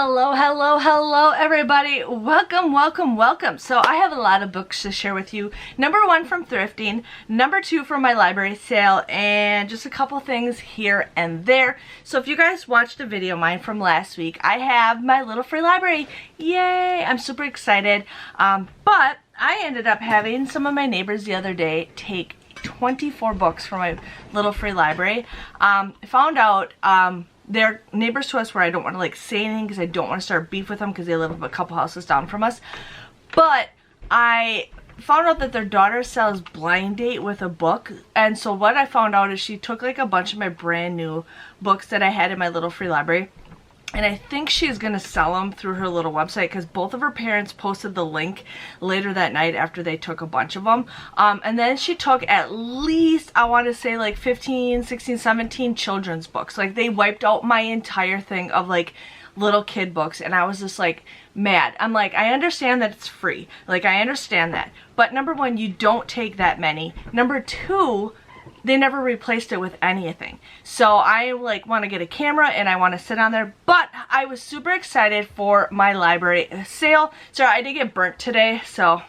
Hello, hello, hello everybody. Welcome, welcome, welcome. So I have a lot of books to share with you. Number one from thrifting, number two from my library sale, and just a couple things here and there. So if you guys watched the video mine from last week, I have my little free library. Yay! I'm super excited. But I ended up having some of my neighbors the other day take 24 books from my little free library. I found out they're neighbors to us where I don't want to like say anything because I don't want to start beef with them because they live a couple houses down from us. But I found out that their daughter sells Blind Date with a book, and so what I found out is she took like a bunch of my brand new books that I had in my little free library, and I think she's going to sell them through her little website because both of her parents posted the link later that night after they took a bunch of them. And then she took at least, I want to say like 15, 16, 17 children's books. Like they wiped out my entire thing of like little kid books, and I was just like mad. I'm like, I understand that it's free. Like I understand that. But number one, you don't take that many. Number two, they never replaced it with anything. So I like want to get a camera and I want to sit on there. But I was super excited for my library sale. Sorry, I did get burnt today, so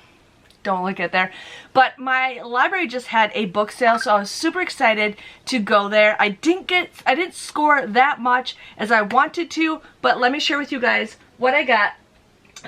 don't look at there. But my library just had a book sale, so I was super excited to go there. I didn't score that much as I wanted to, but let me share with you guys what I got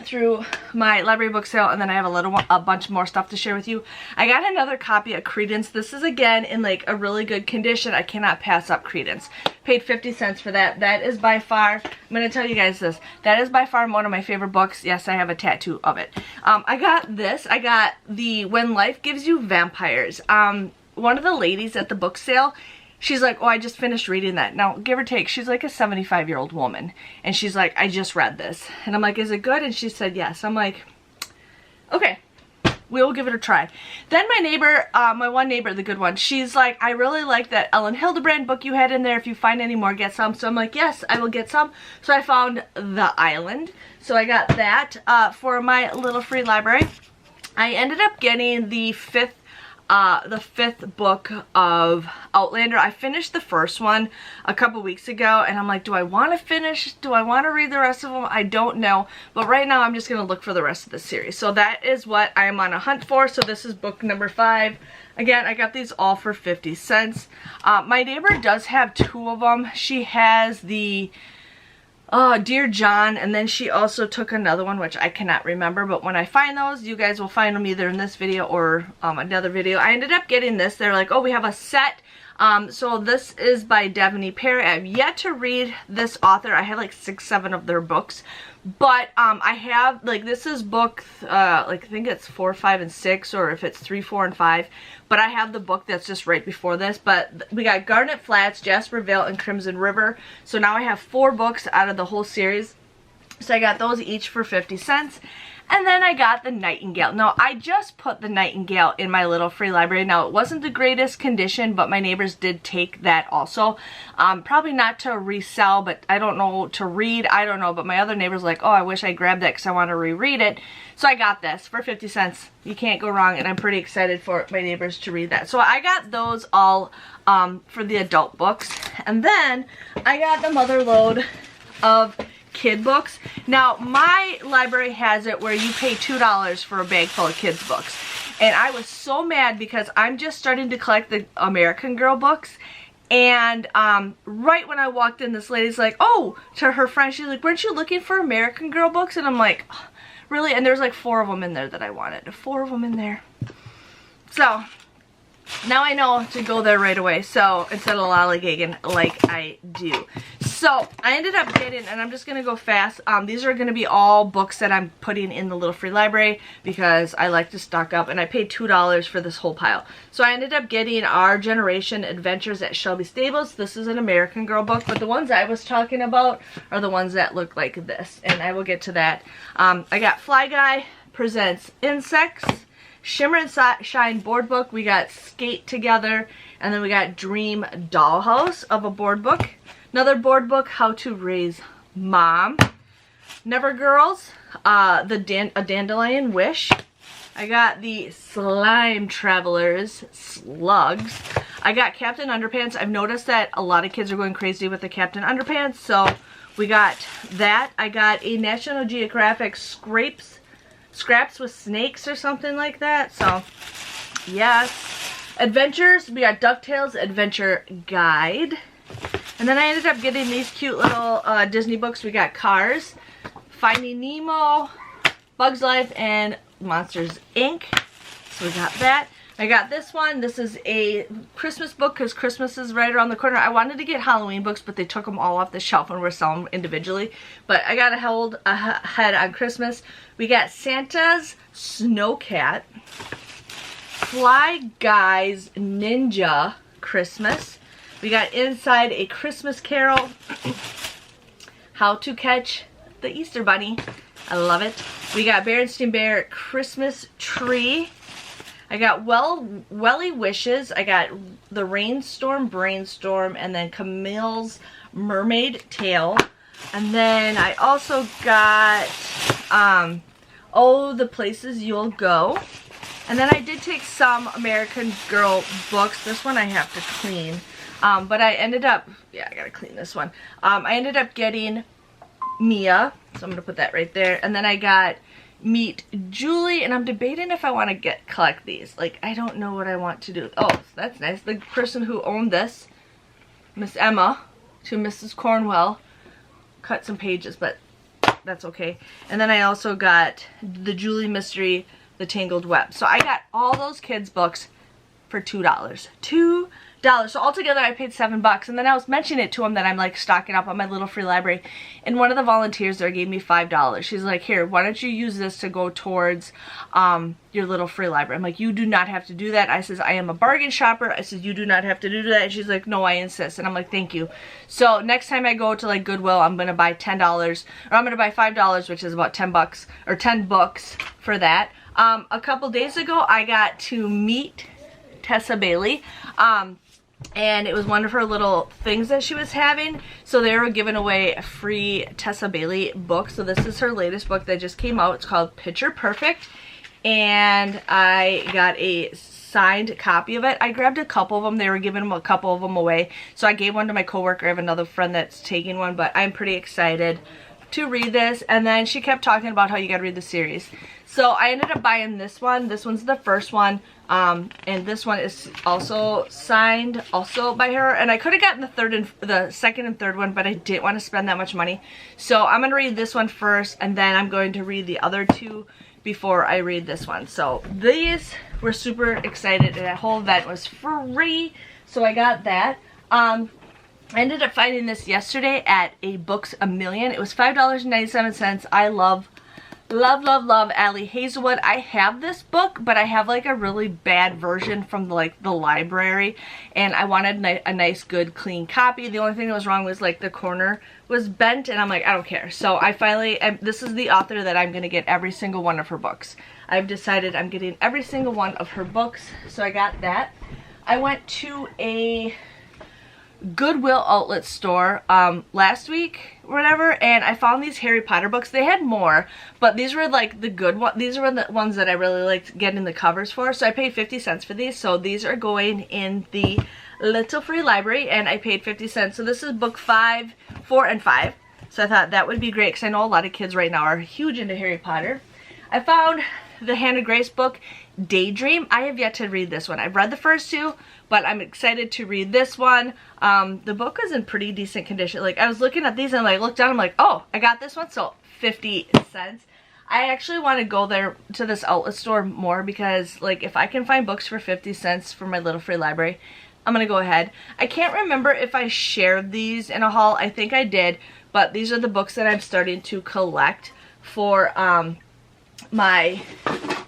through my library book sale, and then I have a bunch more stuff to share with you. I got another copy of Credence. This is again in like a really good condition. I cannot pass up Credence. Paid 50 cents for that. That is by far, I'm going to tell you guys this, that is by far one of my favorite books. Yes, I have a tattoo of it. I got this. I got the When Life Gives You Vampires. One of the ladies at the book sale, she's like, oh, I just finished reading that. Now, give or take, she's like a 75-year-old woman. And she's like, I just read this. And I'm like, is it good? And she said, yes. I'm like, okay, we'll give it a try. Then my neighbor, my one neighbor, the good one, she's like, I really like that Ellen Hildebrand book you had in there. If you find any more, get some. So I'm like, yes, I will get some. So I found The Island. So I got that for my little free library. I ended up getting the fifth book of Outlander. I finished the first one a couple weeks ago, and I'm like, do I want to finish? Do I want to read the rest of them? I don't know. But right now, I'm just going to look for the rest of the series. So that is what I am on a hunt for. So this is book number 5. Again, I got these all for 50 cents. My neighbor does have 2 of them. She has the Dear John, and then she also took another one which I cannot remember, but when I find those, you guys will find them either in this video or another video. I ended up getting this. They're like, oh, we have a set. So this is by Devney Perry. I've yet to read this author. I have like 6, 7 of their books, but I have like, this is book like I think it's 4, 5, and 6, or if it's 3, 4, and 5. But I have the book that's just right before this. But we got Garnet Flats, Jasper Vale, and Crimson River. So now I have 4 books out of the whole series. So I got those each for 50 cents. And then I got the Nightingale. Now, I just put the Nightingale in my little free library. Now, it wasn't the greatest condition, but my neighbors did take that also. Probably not to resell, but I don't know, to read, I don't know. But my other neighbor's like, oh, I wish I grabbed that because I want to reread it. So I got this for 50 cents. You can't go wrong, and I'm pretty excited for my neighbors to read that. So I got those all for the adult books. And then I got the mother load of kid books. Now, my library has it where you pay $2 for a bag full of kids books. And I was so mad because I'm just starting to collect the American Girl books. And right when I walked in, this lady's like, oh, to her friend, she's like, weren't you looking for American Girl books? And I'm like, oh, really? And there's like 4 of them in there that I wanted. 4 of them in there. So now I know to go there right away, so instead of lollygagging like I do. So I ended up getting, and I'm just going to go fast, these are going to be all books that I'm putting in the little free library because I like to stock up, and I paid $2 for this whole pile. So I ended up getting Our Generation Adventures at Shelby Stables. This is an American Girl book, but the ones I was talking about are the ones that look like this, and I will get to that. I got Fly Guy Presents Insects, Shimmer and Shine board book. We got Skate Together, and then we got Dream Dollhouse of a board book. Another board book, How to Raise Mom. Never Girls, A Dandelion Wish. I got the Slime Travelers Slugs. I got Captain Underpants. I've noticed that a lot of kids are going crazy with the Captain Underpants, so We got that. I got a National Geographic Scraps with Snakes or something like that. So, yes. Adventures, we got DuckTales Adventure Guide. And then I ended up getting these cute little Disney books. We got Cars, Finding Nemo, Bugs Life, and Monsters, Inc. So we got that. I got this one. This is a Christmas book because Christmas is right around the corner. I wanted to get Halloween books, but they took them all off the shelf and we're selling them individually. But I got to hold ahead on Christmas. We got Santa's Snowcat, Fly Guys Ninja Christmas. We got Inside a Christmas Carol, How to Catch the Easter Bunny. I love it. We got Berenstain Bear Christmas Tree. I got Welly Wishes. I got the Rainstorm Brainstorm, and then Camille's Mermaid Tale. And then I also got Oh, the Places You'll Go. And then I did take some American Girl books. This one I have to clean. But I ended up, yeah, I gotta clean this one. I ended up getting Mia, so I'm gonna put that right there. And then I got Meet Julie, and I'm debating if I want to collect these. Like, I don't know what I want to do. Oh, that's nice. The person who owned this, Miss Emma, to Mrs. Cornwell, cut some pages, but that's okay. And then I also got the Julie Mystery, The Tangled Web. So I got all those kids' books for $2. $2. So altogether I paid $7. And then I was mentioning it to him that I'm like stocking up on my little free library. And one of the volunteers there gave me $5. She's like, here, why don't you use this to go towards your little free library. I'm like, you do not have to do that. I says, I am a bargain shopper. I said, you do not have to do that. And she's like, no, I insist. And I'm like, thank you. So next time I go to like Goodwill, I'm going to buy $10, or I'm going to buy $5, which is about $10 or 10 books for that. A couple days ago, I got to meet Tessa Bailey. And it was one of her little things that she was having. So they were giving away a free Tessa Bailey book. So this is her latest book that just came out. It's called Picture Perfect. And I got a signed copy of it. I grabbed a couple of them. They were giving a couple of them away. So I gave one to my coworker. I have another friend that's taking one. But I'm pretty excited to read this. And then she kept talking about how you gotta read the series. So I ended up buying this one. This one's the first one. And this one is also signed also by her. And I could have gotten the second and third one, but I didn't want to spend that much money. So I'm going to read this one first, and then I'm going to read the other two before I read this one. So these were super excited, and that whole event was free. So I got that. I ended up finding this yesterday at a Books A Million. It was $5.97. I love Allie Hazelwood. I have this book, but I have like a really bad version from the library, and I wanted a nice good clean copy. The only thing that was wrong was like the corner was bent, and I'm like, I don't care. So I finally, this is the author that I'm gonna get every single one of her books. I've decided I'm getting every single one of her books, so I got that. I went to a Goodwill outlet store last week or whatever, and I found these Harry Potter books. They had more, but these were like the good ones. These were the ones that I really liked getting the covers for, so I paid 50 cents for these. So these are going in the little free library, and I paid 50 cents. So this is book 5, 4, and 5. So I thought that would be great because I know a lot of kids right now are huge into Harry Potter. I found the Hannah Grace book, Daydream. I have yet to read this one. I've read the first two, but I'm excited to read this one. The book is in pretty decent condition. Like, I was looking at these and I looked down, I'm like, oh, I got this one, so 50 cents. I actually want to go there to this outlet store more because, like, if I can find books for 50 cents for my little free library, I'm going to go ahead. I can't remember if I shared these in a haul. I think I did, but these are the books that I'm starting to collect for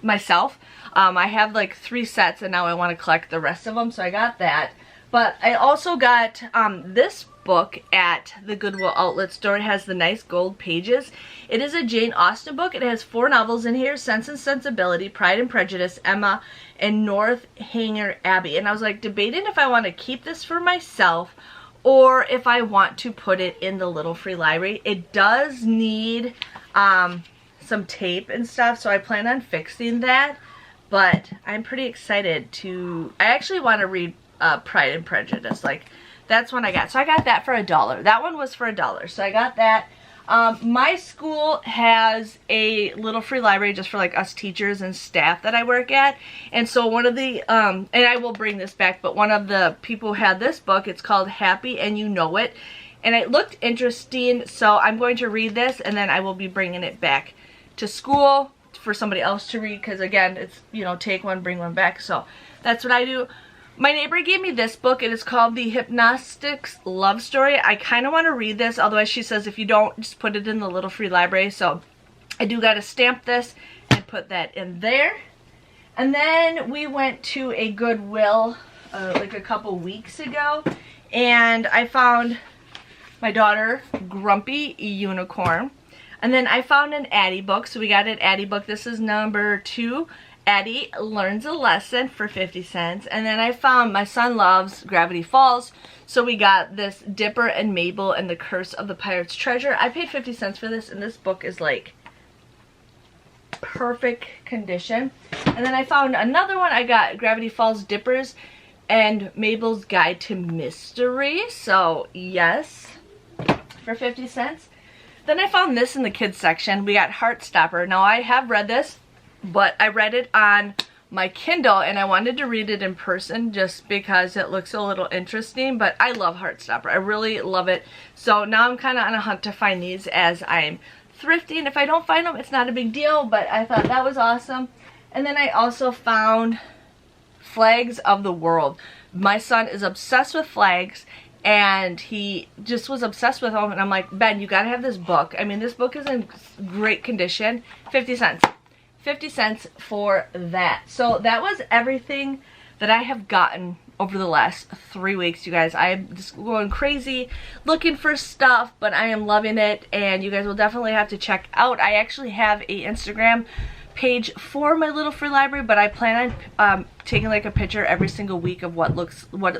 myself. I have like 3 sets, and now I want to collect the rest of them, so I got that. But I also got this book at the Goodwill outlet store. It has the nice gold pages. It is a Jane Austen book. It has 4 novels in here: Sense and Sensibility, Pride and Prejudice, Emma, and Northanger Abbey. And I was like debating if I want to keep this for myself or if I want to put it in the little free library. It does need some tape and stuff, so I plan on fixing that. But I'm pretty excited to, I actually want to read Pride and Prejudice. Like, That's one I got. So I got that for $1. That one was for $1. So I got that. My school has a little free library just for like us teachers and staff that I work at. And so one of the, and I will bring this back, but one of the people who had this book, it's called Happy and You Know It. And it looked interesting, so I'm going to read this and then I will be bringing it back to school for somebody else to read, because again, it's, you know, take one, bring one back. So that's what I do. My neighbor gave me this book. It is called The Hypnostics Love Story. I kind of want to read this, otherwise she says if you don't, just put it in the little free library. So I do got to stamp this and put that in there. And then we went to a Goodwill like a couple weeks ago, and I found my daughter Grumpy Unicorn. And then I found an Addie book, so we got an Addie book. This is number 2. Addie Learns a Lesson for 50 cents. And then I found, my son loves Gravity Falls, so we got this Dipper and Mabel and the Curse of the Pirate's Treasure. I paid 50 cents for this, and this book is like perfect condition. And then I found another one. I got Gravity Falls, Dippers, and Mabel's Guide to Mystery. So yes, for 50 cents. Then I found this in the kids section. We got Heartstopper. Now I have read this, but I read it on my Kindle and I wanted to read it in person just because it looks a little interesting. But I love Heartstopper. I really love it. So now I'm kind of on a hunt to find these as I'm thrifting. If I don't find them, it's not a big deal, but I thought that was awesome. And then I also found Flags of the World. My son is obsessed with flags, and he just was obsessed with them, and I'm like, Ben, you gotta have this book. I mean, this book is in great condition. 50 cents. 50 cents for that. So that was everything that I have gotten over the last 3 weeks, you guys. I'm just going crazy looking for stuff, but I am loving it, and you guys will definitely have to check out. I actually have a Instagram page for my little free library, but I plan on taking like a picture every single week of what it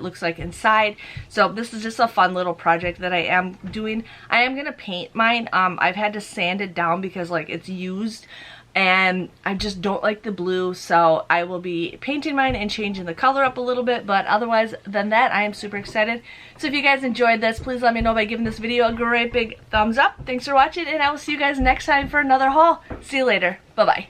looks like inside. So this is just a fun little project that I am doing. I am gonna paint mine. I've had to sand it down because like it's used, and I just don't like the blue, so I will be painting mine and changing the color up a little bit. But otherwise than that, I am super excited. So if you guys enjoyed this, please let me know by giving this video a great big thumbs up. Thanks for watching, and I will see you guys next time for another haul. See you later. Bye bye.